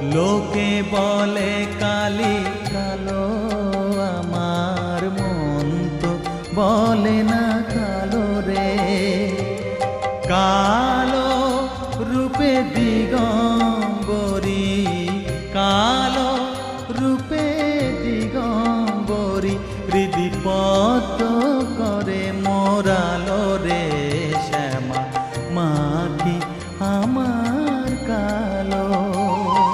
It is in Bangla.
লোকে বলে কালি কালো, আমার মন তো বলে না কালো রে। কালো রূপে দিগন্ত